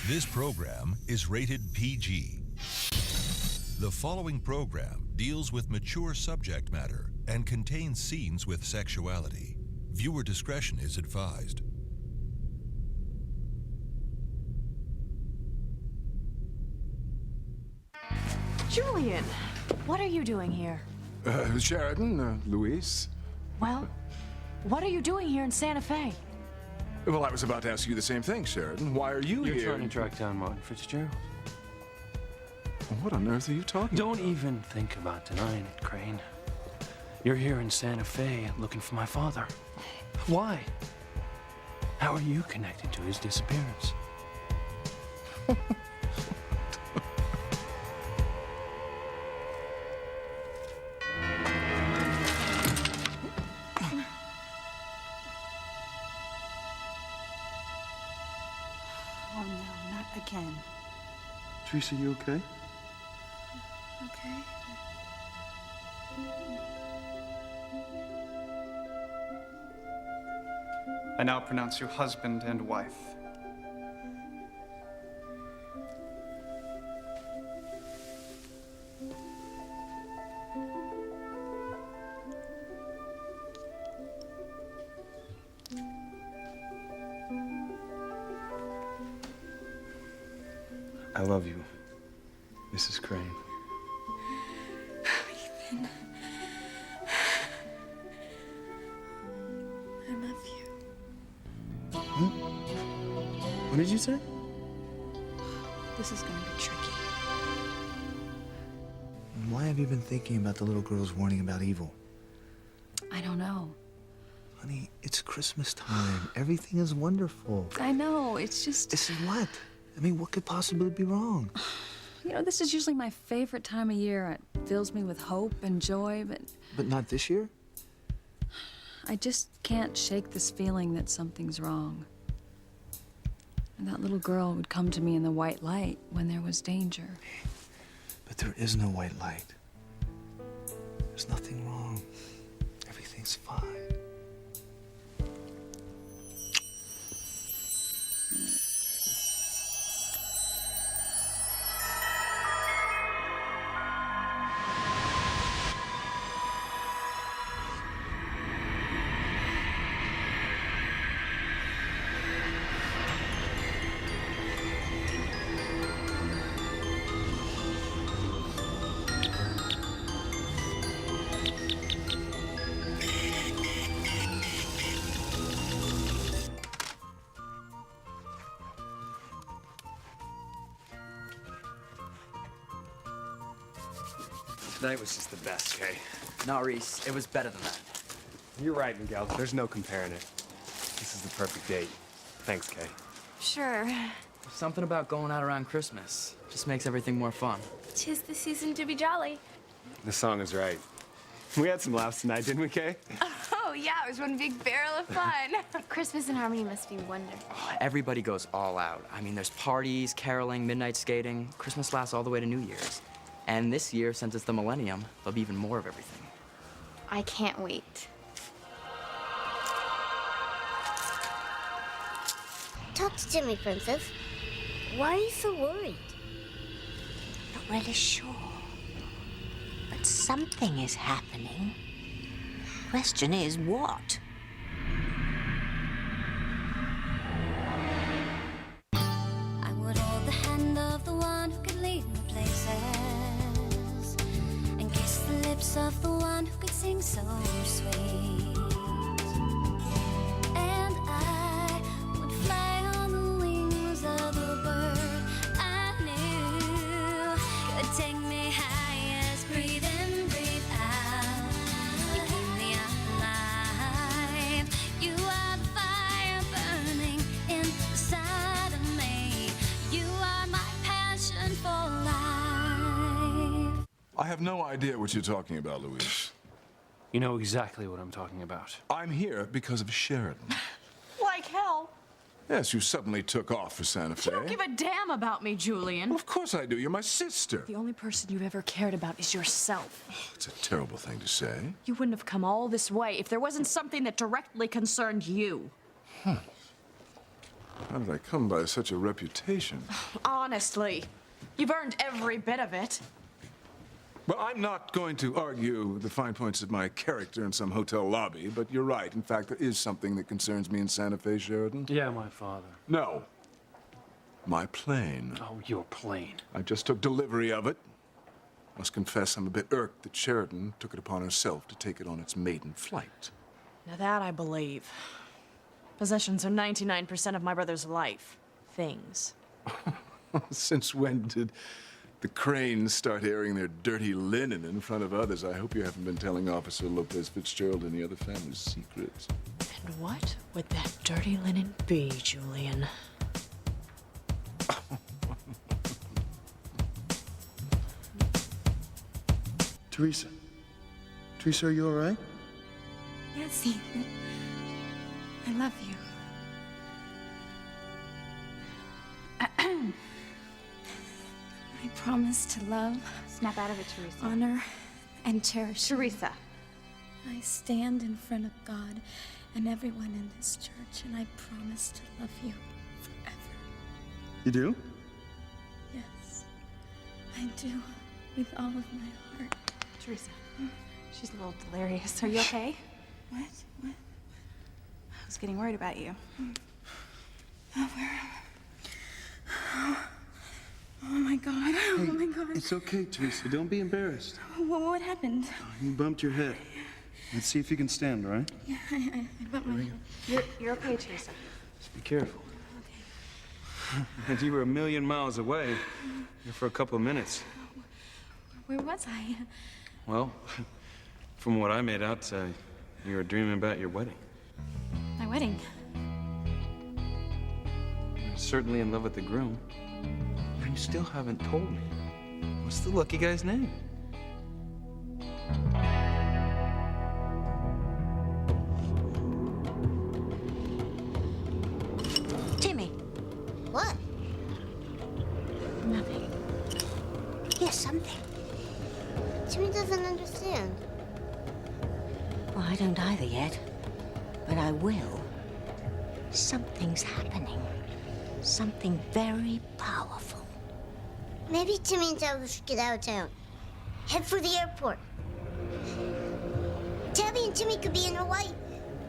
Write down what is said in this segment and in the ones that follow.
This program is rated PG. The following program deals with mature subject matter and contains scenes with sexuality. Viewer discretion is advised. Julian, what are you doing here? Sheridan, Luis. Well, what are you doing here in Santa Fe? Well, I was about to ask you the same thing, Sheridan. Why are you You're here? trying to track down Martin Fitzgerald. What on earth are you talking Don't even think about denying it, Crane. You're here in Santa Fe looking for my father. Why? How are you connected to his disappearance? Oh no, not again. Teresa, you okay? Okay. I now pronounce you husband and wife. I love you, Mrs. Crane. Ethan. I love you. What did you say? This is gonna be tricky. Why have you been thinking about the little girl's warning about evil? I don't know. Honey, it's Christmas time. Everything is wonderful. I know, it's just... This is what? I mean, what could possibly be wrong? You know, this is usually my favorite time of year. It fills me with hope and joy, but But not this year? I just can't shake this feeling that something's wrong. And that little girl would come to me in the white light when there was danger. But there is no white light. There's nothing wrong. Everything's fine. Tonight was just the best, Kay. No, Reese, it was better than that. You're right, Miguel. There's no comparing it. This is the perfect date. Thanks, Kay. Sure. Something about going out around Christmas just makes everything more fun. 'Tis the season to be jolly. The song is right. We had some laughs tonight, didn't we, Kay? Oh, yeah, it was one big barrel of fun. Christmas in Harmony must be wonderful. Everybody goes all out. I mean, there's parties, caroling, midnight skating. Christmas lasts all the way to New Year's. And this year, since it's the millennium, there'll be even more of everything. I can't wait. Talk to Jimmy, Princess. Why are you so worried? Not really sure. But something is happening. Question is, what? I would hold the hand of the one who could lead me places and kiss the lips of the one who could sing so sweet. And I would fly on the wings of a bird I knew could take me highest. Breathe in, breathe out. You keep me alive. You are the fire burning inside of me. You are my passion for life. I have no idea what you're talking about, Luis. You know exactly what I'm talking about. I'm here because of Sheridan. Like hell. Yes, you suddenly took off for Santa Fe. You don't give a damn about me, Julian. Well, of course I do. You're my sister. The only person you've ever cared about is yourself. It's a terrible thing to say. You wouldn't have come all this way if there wasn't something that directly concerned you. How did I come by such a reputation? Honestly, you've earned every bit of it. Well, I'm not going to argue the fine points of my character in some hotel lobby, but you're right. In fact, there is something that concerns me in Santa Fe, Sheridan. Yeah, my father. No. My plane. Oh, your plane. I just took delivery of it. Must confess I'm a bit irked that Sheridan took it upon herself to take it on its maiden flight. Now that I believe. Possessions are 99% of my brother's life. Things. Since when did the Cranes start airing their dirty linen in front of others? I hope you haven't been telling Officer Lopez Fitzgerald any other family's secrets. And what would that dirty linen be, Julian? Teresa. Teresa, are you all right? Yes, Ethan. I love you. I promise to love, Snap out of it, Teresa. honor, and cherish you. Teresa. I stand in front of God and everyone in this church, and I promise to love you forever. You do? Yes, I do, with all of my heart. Teresa. She's a little delirious. Are you okay? What? What? I was getting worried about you. Oh, where? Oh my God. Oh my God. It's okay, Teresa. Don't be embarrassed. What happened? You bumped your head. Let's see if you can stand, all right? Yeah, I bumped my head. You're okay, Teresa. Just be careful. And you were a million miles away for a couple of minutes. Where was I? Well, from what I made out, you were dreaming about your wedding. My wedding. You're certainly in love with the groom. And you still haven't told me. What's the lucky guy's name? Timmy. What? Nothing. Yes, something. Timmy doesn't understand. Well, I don't either yet. But I will. Something's happening. Something very powerful. Maybe Timmy and Tabby should get out of town. Head for the airport. Tabby and Timmy could be in Hawaii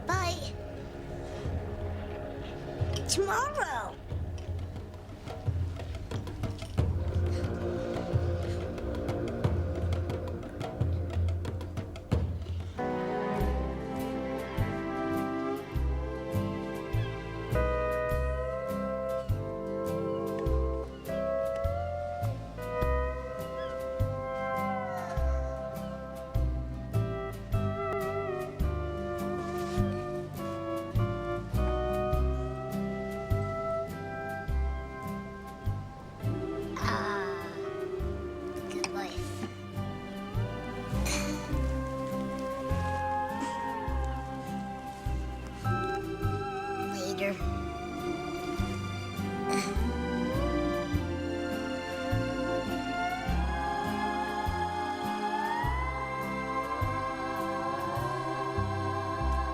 by tomorrow. Good life. Later.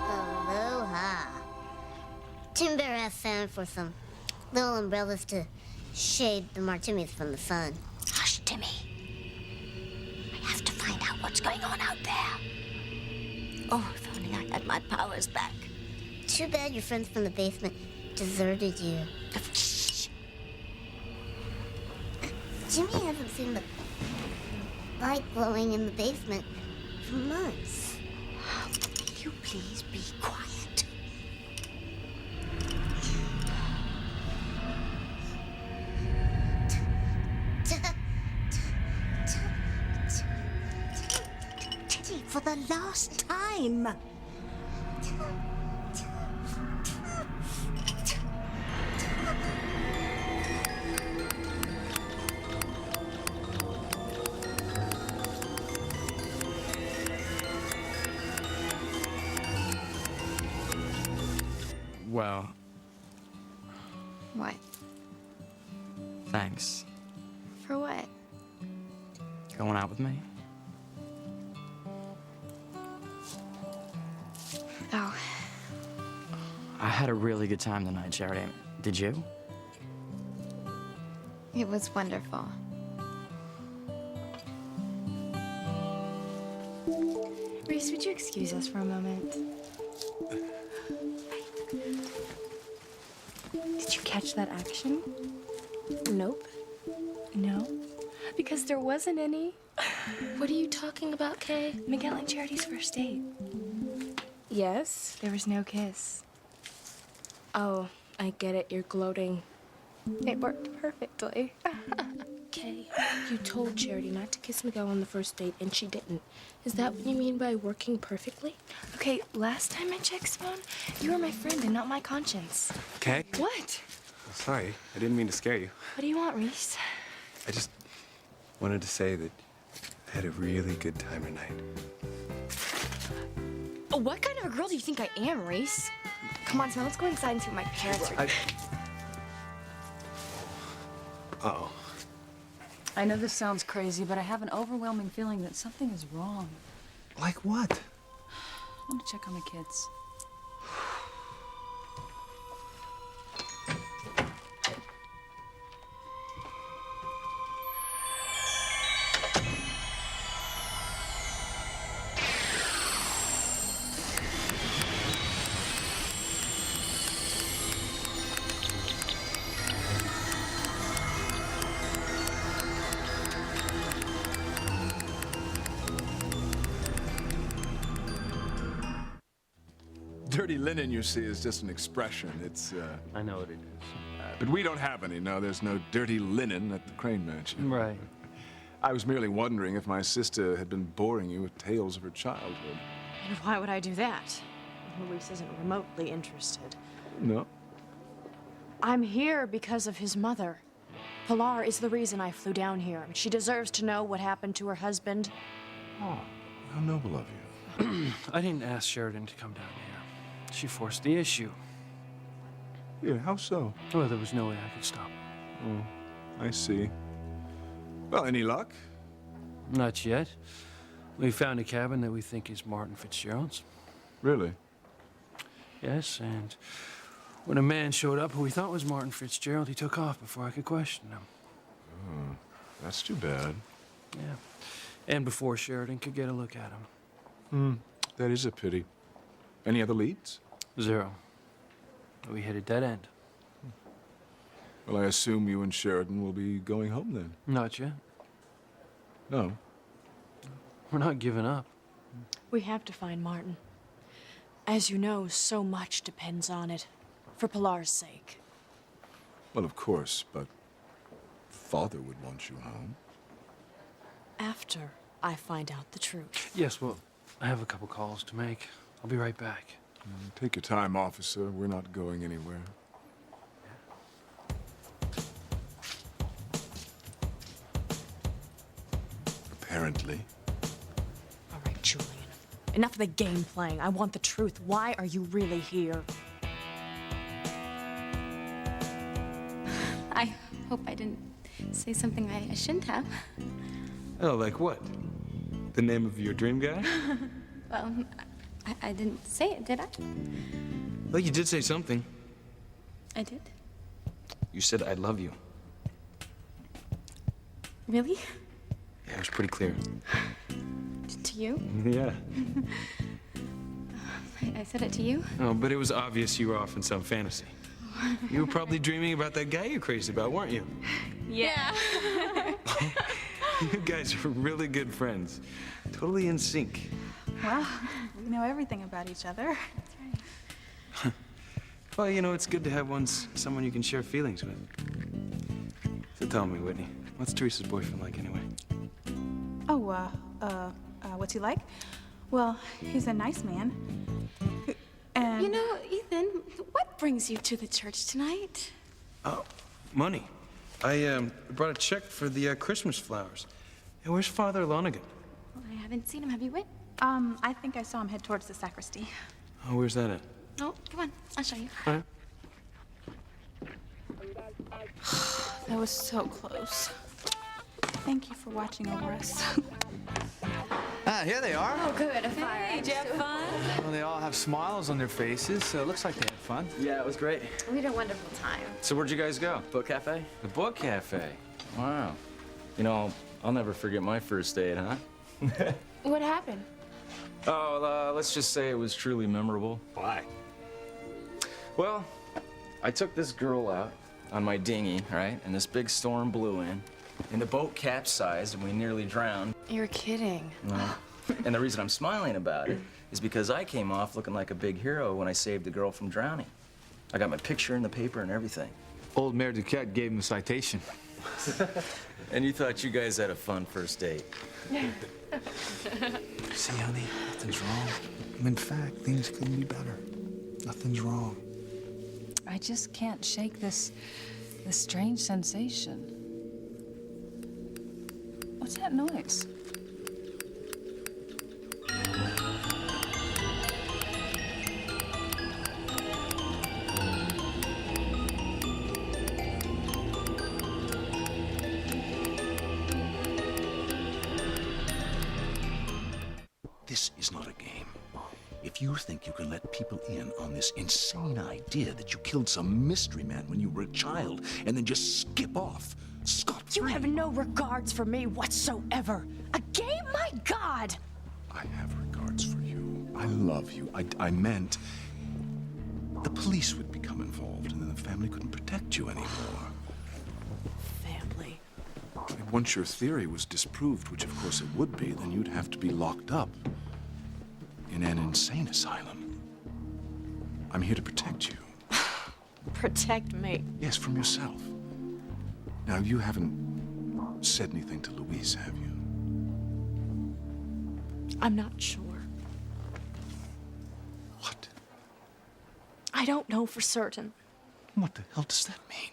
Aloha. Tim Bear asked Santa for some little umbrellas to shade the martinis from the sun. Hush, Timmy. I have to find out what's going on out there. Oh, if only I had my powers back. Too bad your friends from the basement deserted you. Shh. Jimmy hasn't seen the light glowing in the basement for months. Will you please be quiet? Teddy, for the last time. Well, What? thanks. For what? Going out with me? Oh, I had a really good time tonight, Charity. Did you? It was wonderful. Reese, would you excuse us for a moment? Did you catch that action? Nope. No? Because there wasn't any. What are you talking about, Kay? Miguel and Charity's first date. Yes? There was no kiss. Oh, I get it. You're gloating. It worked perfectly. Kay, you told Charity not to kiss Miguel on the first date, and she didn't. Is that what you mean by working perfectly? Okay, last time I checked, Simone, you were my friend and not my conscience. Kay? What? Sorry, I didn't mean to scare you. What do you want, Reese? I just wanted to say that I had a really good time tonight. What kind of a girl do you think I am, Reese? Come on, Simone, let's go inside and see what my parents are. Uh-oh. I know this sounds crazy, but I have an overwhelming feeling that something is wrong. Like what? I want to check on the kids. Dirty linen, you see, is just an expression. It's, I know what it is. but we don't have any. No, there's no dirty linen at the Crane Mansion. Right. I was merely wondering if my sister had been boring you with tales of her childhood. And why would I do that? Luis isn't remotely interested. No? I'm here because of his mother. Pilar is the reason I flew down here. She deserves to know what happened to her husband. Oh, how noble of you. I didn't ask Sheridan to come down here. She forced the issue. Yeah, how so? Well, there was no way I could stop her. Oh, I see. Well, any luck? Not yet. We found a cabin that we think is Martin Fitzgerald's. Really? Yes, and when a man showed up who we thought was Martin Fitzgerald, he took off before I could question him. Oh, that's too bad. Yeah. And before Sheridan could get a look at him. That is a pity. Any other leads? Zero. We hit a dead end. Well, I assume you and Sheridan will be going home then. Not yet. No. We're not giving up. We have to find Martin. As you know, so much depends on it. For Pilar's sake. Well, of course, but Father would want you home. After I find out the truth. Yes, well, I have a couple calls to make. I'll be right back. Take your time, officer. We're not going anywhere. Apparently. All right, Julian. Enough of the game playing. I want the truth. Why are you really here? I hope I didn't say something I shouldn't have. Oh, like what? The name of your dream guy? Well, I didn't say it, did I? Well, you did say something. I did. You said, I love you. Really? Yeah, it was pretty clear. To you? Yeah. I said it to you? Oh, but it was obvious you were off in some fantasy. You were probably dreaming about that guy you're crazy about, weren't you? Yeah. You guys are really good friends. Totally in sync. Well, we know everything about each other. Well, you know, it's good to have someone you can share feelings with. So tell me, Whitney, what's Teresa's boyfriend like anyway? Oh, what's he like? Well, he's a nice man. And... You know, Ethan, what brings you to the church tonight? Oh, money. I brought a check for the Christmas flowers. Hey, where's Father Lonigan? Well, I haven't seen him. Have you been? I think I saw him head towards the sacristy. Oh, where's that at? Oh, come on. I'll show you. All right. That was so close. Thank you for watching over us. Ah, here they are. Oh, good. Hey, did you have fun? Well, they all have smiles on their faces, so it looks like they had fun. Yeah, it was great. We had a wonderful time. So where'd you guys go? Book cafe? The book cafe. Wow. You know, I'll never forget my first date, huh? What happened? Oh, let's just say it was truly memorable. Why? Well, I took this girl out on my dinghy, right? And this big storm blew in. And the boat capsized and we nearly drowned. You're kidding. No. And the reason I'm smiling about it is because I came off looking like a big hero when I saved the girl from drowning. I got my picture in the paper and everything. Old Mayor Duquette gave him a citation. And you thought you guys had a fun first date. See, honey, nothing's wrong. In fact, things couldn't be better. Nothing's wrong. I just can't shake this strange sensation. What's that noise? This is not a game. If you think you can let people in on this insane idea that you killed some mystery man when you were a child and then just skip off, scot-free... You have no regards for me whatsoever. A game? My God! I have regards for you. I love you. I meant the police would become involved and then the family couldn't protect you anymore. Family. And once your theory was disproved, which of course it would be, then you'd have to be locked up in an insane asylum. I'm here to protect you. Protect me? Yes, from yourself. Now, you haven't said anything to Louise, have you? I'm not sure. What? I don't know for certain. What the hell does that mean?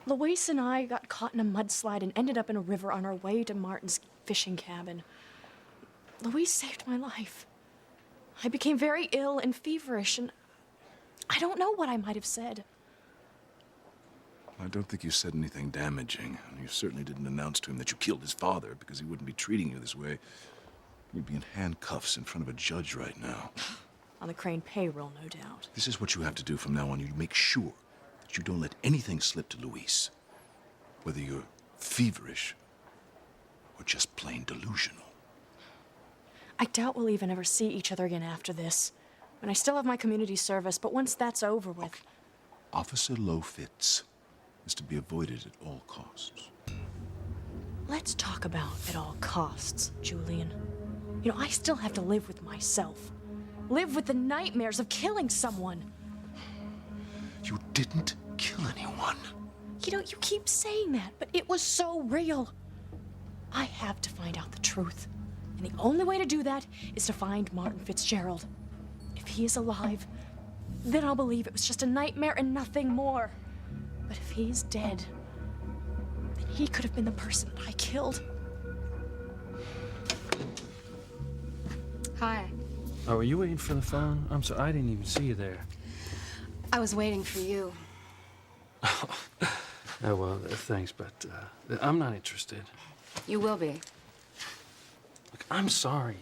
Luis and I got caught in a mudslide and ended up in a river on our way to Martin's fishing cabin. Luis saved my life. I became very ill and feverish, and I don't know what I might have said. I don't think you said anything damaging. You certainly didn't announce to him that you killed his father, because he wouldn't be treating you this way. You'd be in handcuffs in front of a judge right now. On the Crane payroll, no doubt. This is what you have to do from now on. You make sure that you don't let anything slip to Luis. Whether you're feverish or just plain delusional. I doubt we'll even ever see each other again after this. And I still have my community service, but once that's over with... Okay. Officer Lowfitz is to be avoided at all costs. Let's talk about at all costs, Julian. You know, I still have to live with myself. Live with the nightmares of killing someone. You didn't kill anyone. You know, you keep saying that, but it was so real. I have to find out the truth. And the only way to do that is to find Martin Fitzgerald. If he is alive, then I'll believe it was just a nightmare and nothing more. But if he's dead, then he could have been the person that I killed. Hi. Oh, were you waiting for the phone? I'm sorry, I didn't even see you there. I was waiting for you. Oh, well, thanks, but I'm not interested. You will be. Look, I'm sorry.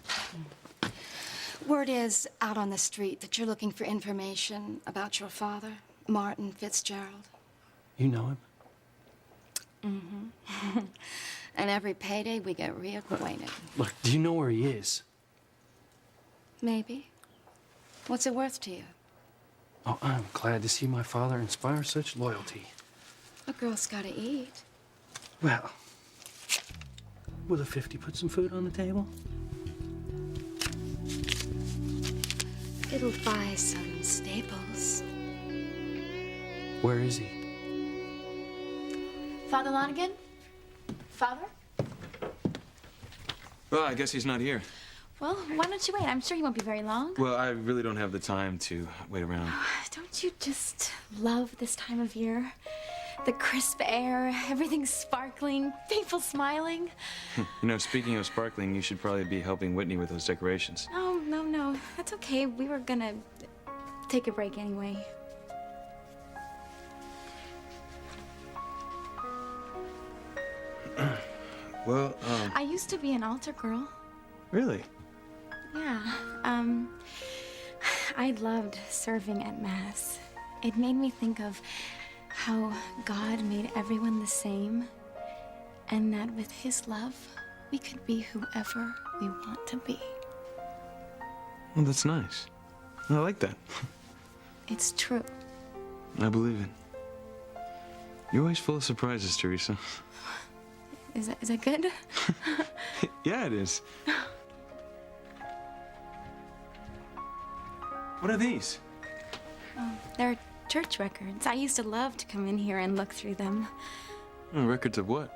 Word is out on the street that you're looking for information about your father, Martin Fitzgerald. You know him? Mm-hmm. And every payday we get reacquainted. Look, do you know where he is? Maybe. What's it worth to you? Oh, I'm glad to see my father inspire such loyalty. A girl's gotta eat. Well, will a 50 put some food on the table? It'll buy some staples. Where is he? Father Lonigan? Father? Well, I guess he's not here. Well, why don't you wait? I'm sure he won't be very long. Well, I really don't have the time to wait around. Don't you just love this time of year? The crisp air, everything sparkling, people smiling. You know, speaking of sparkling, you should probably be helping Whitney with those decorations. Oh, no. That's okay. We were gonna take a break anyway. Well, I used to be an altar girl. Really? Yeah, I loved serving at Mass. It made me think of how God made everyone the same, and that with His love, we could be whoever we want to be. Well, that's nice. I like that. It's true. I believe it. You're always full of surprises, Teresa. Is that good? Yeah, it is. What are these? Oh, they're church records. I used to love to come in here and look through them. Oh, records of what?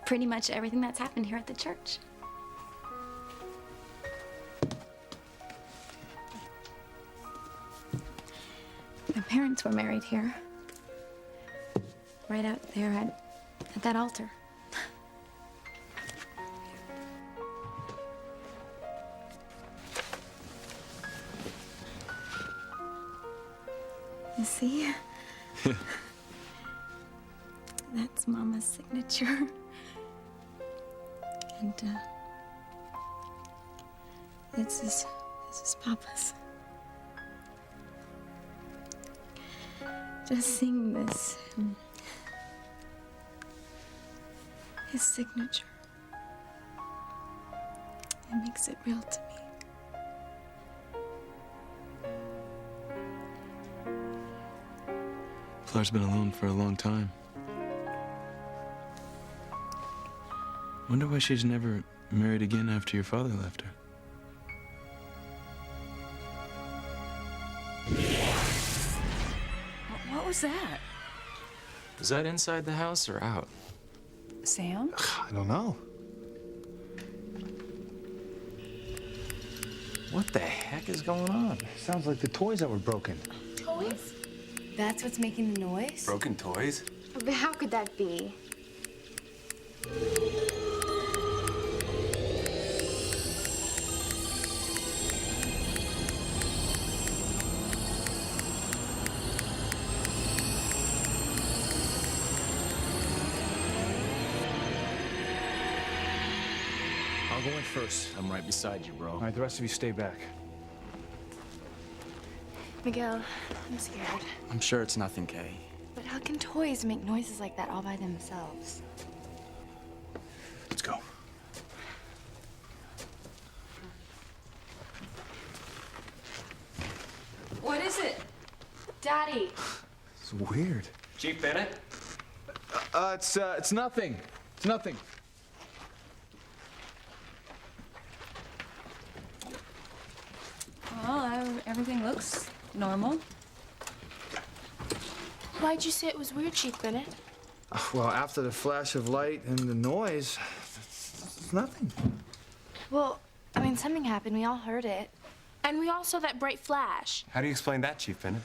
Pretty much everything that's happened here at the church. My parents were married here. Right out there at that altar. You see? That's Mama's signature. And, this is Papa's. Just seeing this, his signature, it makes it real to me. Fleur's been alone for a long time. Wonder why she's never married again after your father left her. What was that? Was that inside the house or out? Sam? I don't know. What the heck is going on? Sounds like the toys that were broken. Toys? That's what's making the noise? Broken toys? But how could that be? I'll go in first. I'm right beside you, bro. All right, the rest of you stay back. Miguel, I'm scared. I'm sure it's nothing, Kay. But how can toys make noises like that all by themselves? Let's go. What is it? Daddy! It's weird. Chief Bennett? It's nothing. It's nothing. Well, everything looks normal. Why'd you say it was weird, Chief Bennett? Well, after the flash of light and the noise, it's nothing. Well, I mean, something happened. We all heard it. And we all saw that bright flash. How do you explain that, Chief Bennett?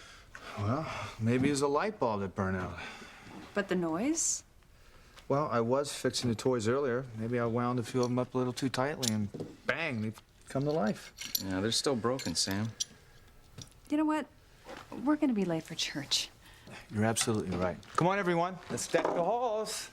Well, maybe it's a light bulb that burned out. But the noise? Well, I was fixing the toys earlier. Maybe I wound a few of them up a little too tightly, and bang, they've come to life. Yeah, they're still broken, Sam. You know what? We're gonna be late for church. You're absolutely right. Come on, everyone. Let's deck the halls.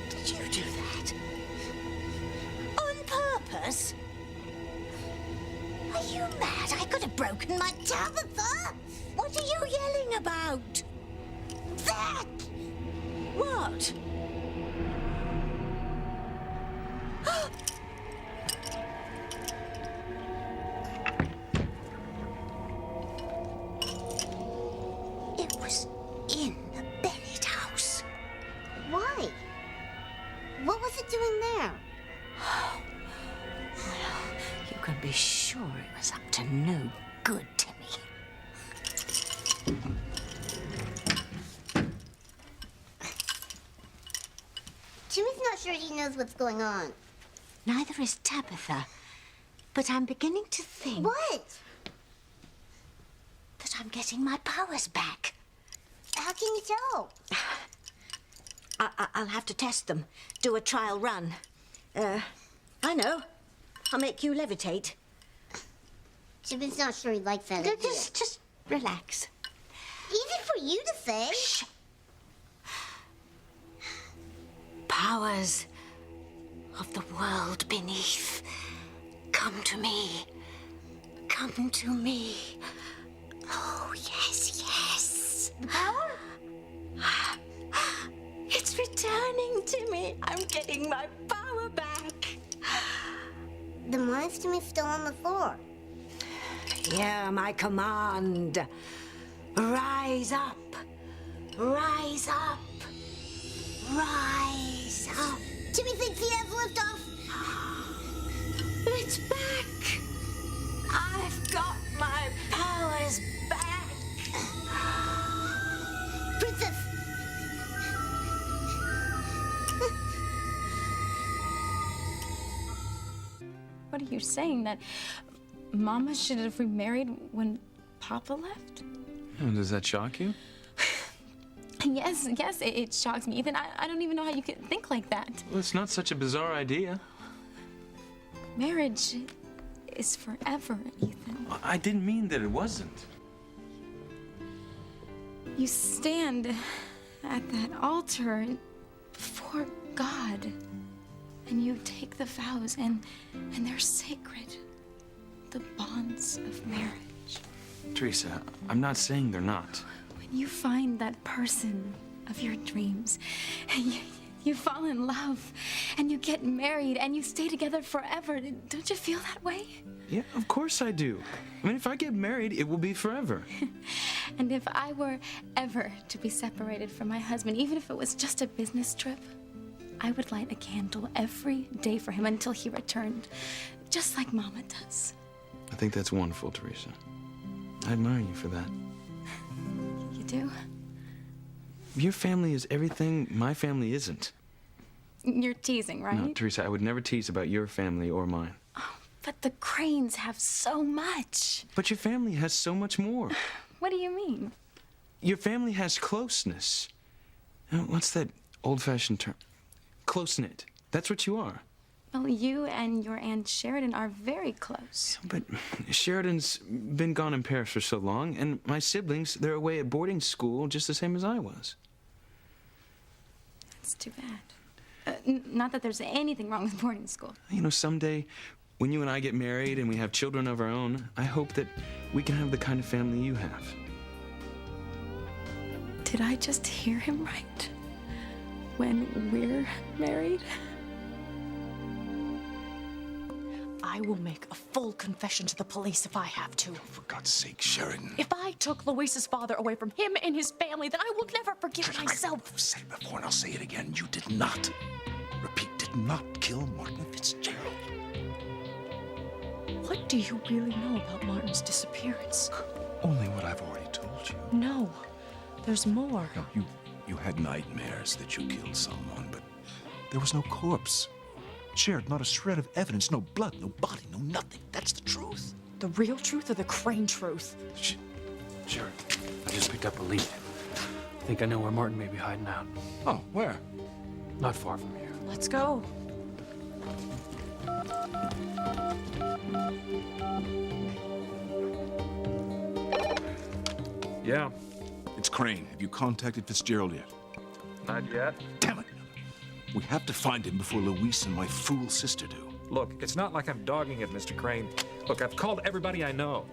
Did you do that? On purpose? Are you mad? I could have broken my Tabitha. What are you yelling about? That! What? It was in the Bennett house. Why? What was it doing there? You can be sure it was up to no good, Timmy. Timmy's not sure he knows what's going on. Neither is Tabitha. But I'm beginning to think... What? That I'm getting my powers back. How can you tell? I'll have to test them. Do a trial run. I know. I'll make you levitate. Jim's not sure he likes that idea. Just relax. Easy for you to say. Shh. Powers of the world beneath, come to me. Come to me. Oh, yes, yes. The power? It's returning to me. I'm getting my power back. The monster is still on the floor. Hear my command. Rise up. Rise up. Rise up. Jimmy thinks he has liftoff. It's back. I've got my powers back. Princess. What are you saying? That Mama should have remarried when Papa left? Oh, does that shock you? Yes, it shocks me. Ethan, I don't even know how you could think like that. Well, it's not such a bizarre idea. Marriage is forever, Ethan. I didn't mean that it wasn't. You stand at that altar before God, and you take the vows, and they're sacred. The bonds of marriage. Teresa, I'm not saying they're not. When you find that person of your dreams, and you fall in love, and you get married, and you stay together forever, don't you feel that way? Yeah, of course I do. I mean, if I get married, it will be forever. And if I were ever to be separated from my husband, even if it was just a business trip, I would light a candle every day for him until he returned, just like Mama does. I think that's wonderful, Teresa. I admire you for that. You do? Your family is everything my family isn't. You're teasing, right? No, Teresa, I would never tease about your family or mine. But the Cranes have so much. But your family has so much more. What do you mean? Your family has closeness. What's that old-fashioned term? Close-knit. That's what you are. Well, you and your Aunt Sheridan are very close. But Sheridan's been gone in Paris for so long, and my siblings, they're away at boarding school just the same as I was. That's too bad. Not that there's anything wrong with boarding school. You know, someday, when you and I get married and we have children of our own, I hope that we can have the kind of family you have. Did I just hear him right? When we're married? I will make a full confession to the police if I have to. For God's sake, Sheridan. If I took Luis's father away from him and his family, then I will never forgive myself. I've said it before and I'll say it again. You did not, repeat, did not kill Martin Fitzgerald. What do you really know about Martin's disappearance? Only what I've already told you. No, there's more. No, you had nightmares that you killed someone, but there was no corpse. Sheridan, not a shred of evidence, no blood, no body, no nothing. That's the truth. The real truth or the Crane truth? Sheridan, I just picked up a lead. I think I know where Martin may be hiding out. Oh, where? Not far from here. Let's go. Yeah. It's Crane. Have you contacted Fitzgerald yet? Not yet. Damn it! We have to find him before Luis and my fool sister do. Look, it's not like I'm dogging it, Mr. Crane. Look, I've called everybody I know.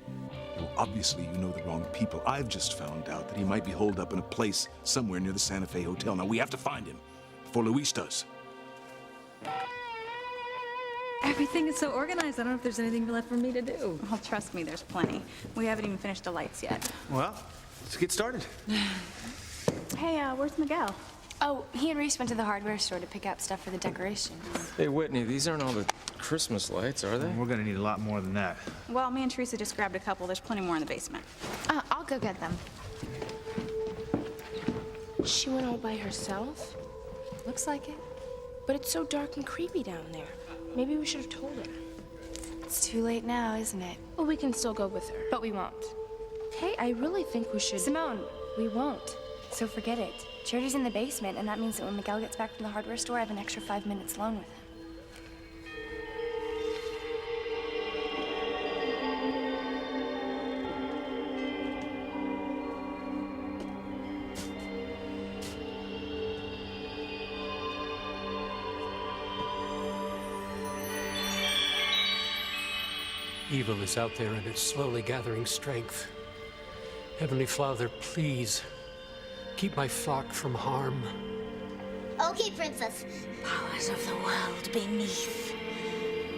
Well, obviously you know the wrong people. I've just found out that he might be holed up in a place somewhere near the Santa Fe Hotel. Now, we have to find him before Luis does. Everything is so organized, I don't know if there's anything left for me to do. Oh, trust me, there's plenty. We haven't even finished the lights yet. Well, let's get started. Hey, where's Miguel? Oh, he and Reese went to the hardware store to pick up stuff for the decorations. Hey, Whitney, these aren't all the Christmas lights, are they? We're gonna need a lot more than that. Well, me and Teresa just grabbed a couple. There's plenty more in the basement. I'll go get them. She went all by herself? Looks like it. But it's so dark and creepy down there. Maybe we should have told her. It's too late now, isn't it? Well, we can still go with her. But we won't. Kay, I really think we should. Simone, we won't. So forget it. Charity's in the basement, and that means that when Miguel gets back from the hardware store, I have an extra 5 minutes alone with him. Evil is out there and it's slowly gathering strength. Heavenly Father, please keep my flock from harm. Okay, Princess. Powers of the world beneath,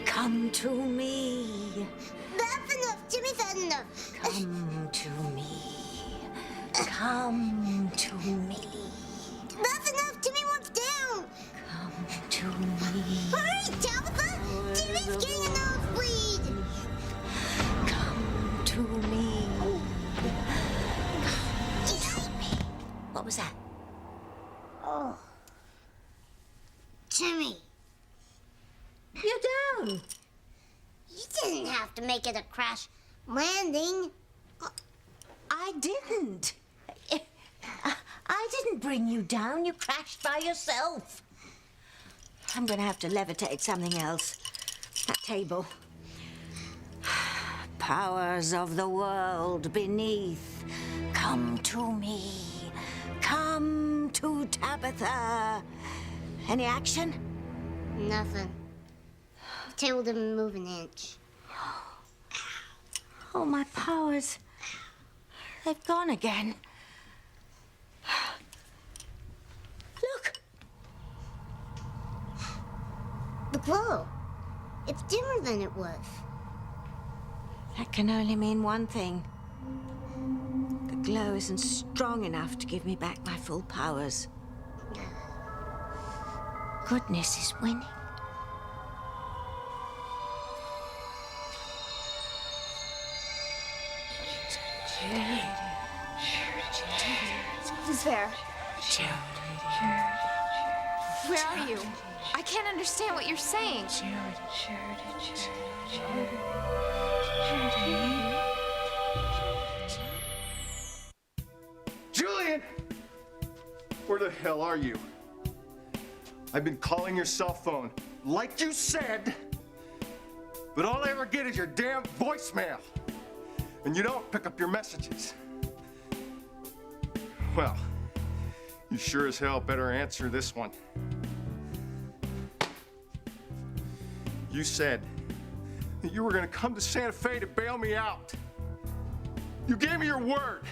come to me. That's enough. Jimmy's had enough. Come to me. Come to me. That's enough. Jimmy wants down. Come to me. Hurry, Tabitha. Jimmy's getting a nosebleed. Come to me. Come to me. What was that? Oh. Jimmy. You're down. You didn't have to make it a crash landing. I didn't. I didn't bring you down. You crashed by yourself. I'm gonna have to levitate something else. That table. Powers of the world beneath, come to me. Come to Tabitha. Any action? Nothing. The table didn't move an inch. Oh, my powers. They've gone again. Look. The glow. It's dimmer than it was. That can only mean one thing. The glow isn't strong enough to give me back my full powers. Goodness is winning. Who's there? Where are you? I can't understand what you're saying. Julian! Where the hell are you? I've been calling your cell phone, like you said, but all I ever get is your damn voicemail. And you don't pick up your messages. Well, you sure as hell better answer this one. You said that you were gonna come to Santa Fe to bail me out. You gave me your word,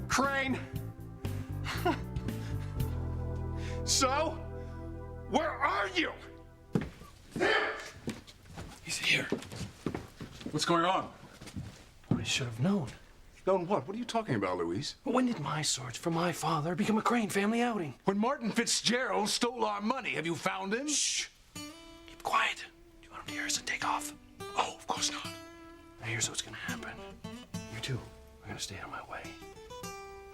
Crane. So, where are you? He's here. What's going on? I should have known. Known what? What are you talking about, Louise? When did my search for my father become a Crane family outing? When Martin Fitzgerald stole our money. Have you found him? Shh. Keep quiet. Do you want him to hear us and take off? Oh, of course not. Now here's what's gonna happen. You two are gonna stay out of my way.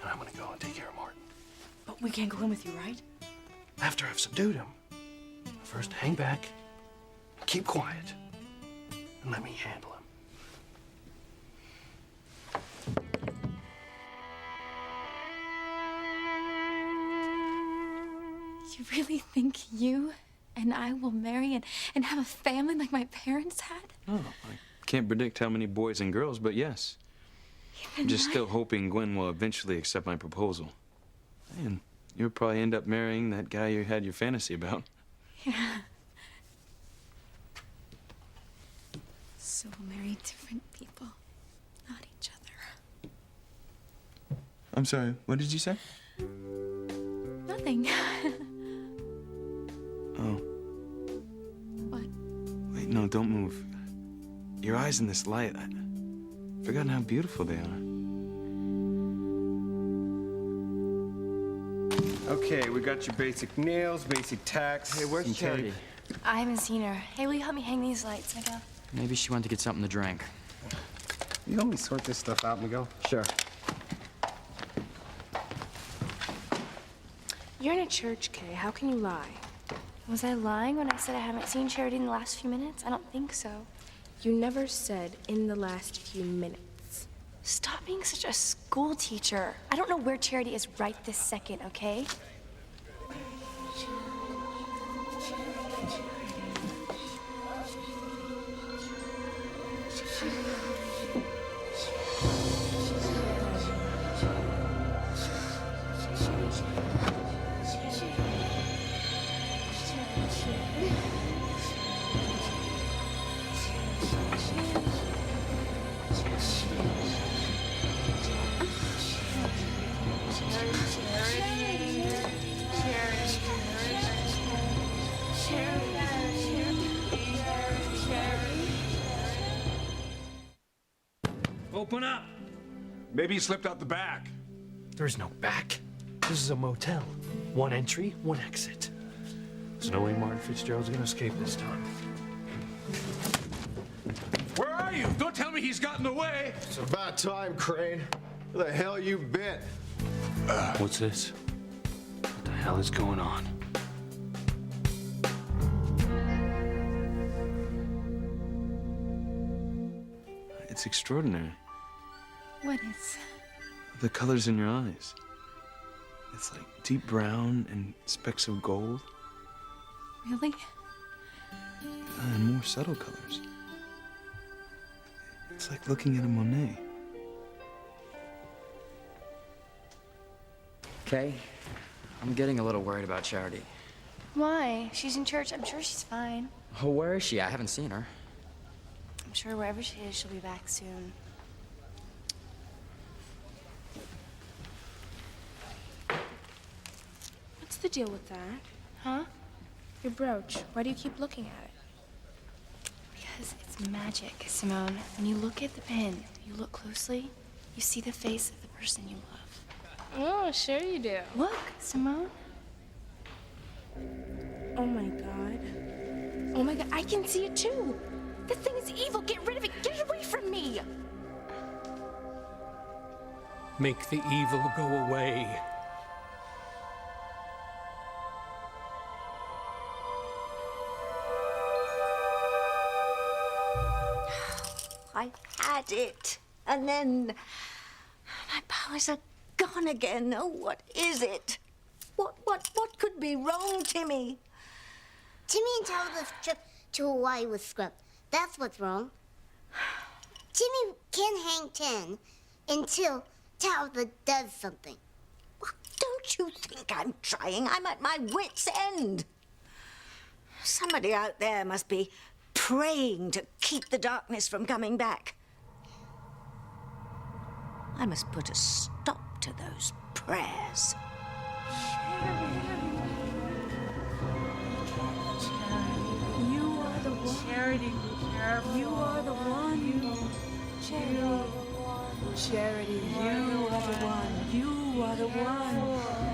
And I'm gonna go and take care of Martin. But we can't go in with you, right? After I've subdued him. First, hang back, keep quiet, and let me handle him. You really think you and I will marry and have a family like my parents had? Oh, I can't predict how many boys and girls, but yes. I'm just still hoping Gwen will eventually accept my proposal. And you'll probably end up marrying that guy you had your fantasy about. Yeah. So we'll marry different people, not each other. I'm sorry, what did you say? Nothing. Oh. What? Wait, no, don't move. Your eyes in this light, I've forgotten how beautiful they are. Okay, we got your basic nails, basic tacks. Hey, where's some Charity? tape. I haven't seen her. Hey, will you help me hang these lights, Miguel? Maybe she went to get something to drink. You help me sort this stuff out, Miguel? Sure. You're in a church, Kay. How can you lie? Was I lying when I said I haven't seen Charity in the last few minutes? I don't think so. You never said in the last few minutes. Stop being such a school teacher. I don't know where Charity is right this second, okay? Open up! Maybe he slipped out the back. There's no back. This is a motel. One entry, one exit. There's no way Martin Fitzgerald's gonna escape this time. Where are you? Don't tell me he's gotten away. It's about time, Crane. Where the hell you been? What's this? What the hell is going on? It's extraordinary. What is? The colors in your eyes. It's like deep brown and specks of gold. Really? And more subtle colors. It's like looking at a Monet. Kay, I'm getting a little worried about Charity. Why? She's in church. I'm sure she's fine. Oh, where is she? I haven't seen her. I'm sure wherever she is, she'll be back soon. What's the deal with that? Huh? Your brooch. Why do you keep looking at it? Because it's magic, Simone. When you look at the pin, you look closely, you see the face of the person you love. Oh, sure you do. Look, Simone. Oh my god. Oh my god, I can see it too. The thing is evil. Get rid of it. Get it away from me. Make the evil go away. I had it. And then my powers are gone again. Oh, what is it? What could be wrong, Timmy? Timmy and Tabitha's trip to Hawaii with Scrub. That's what's wrong. Timmy can't hang 10 until Tabitha does something. Don't you think I'm trying? I'm at my wit's end. Somebody out there must be praying to keep the darkness from coming back. I must put a stop to those prayers. You are the one. Charity, you are the one. Charity, you are the one. You are the one.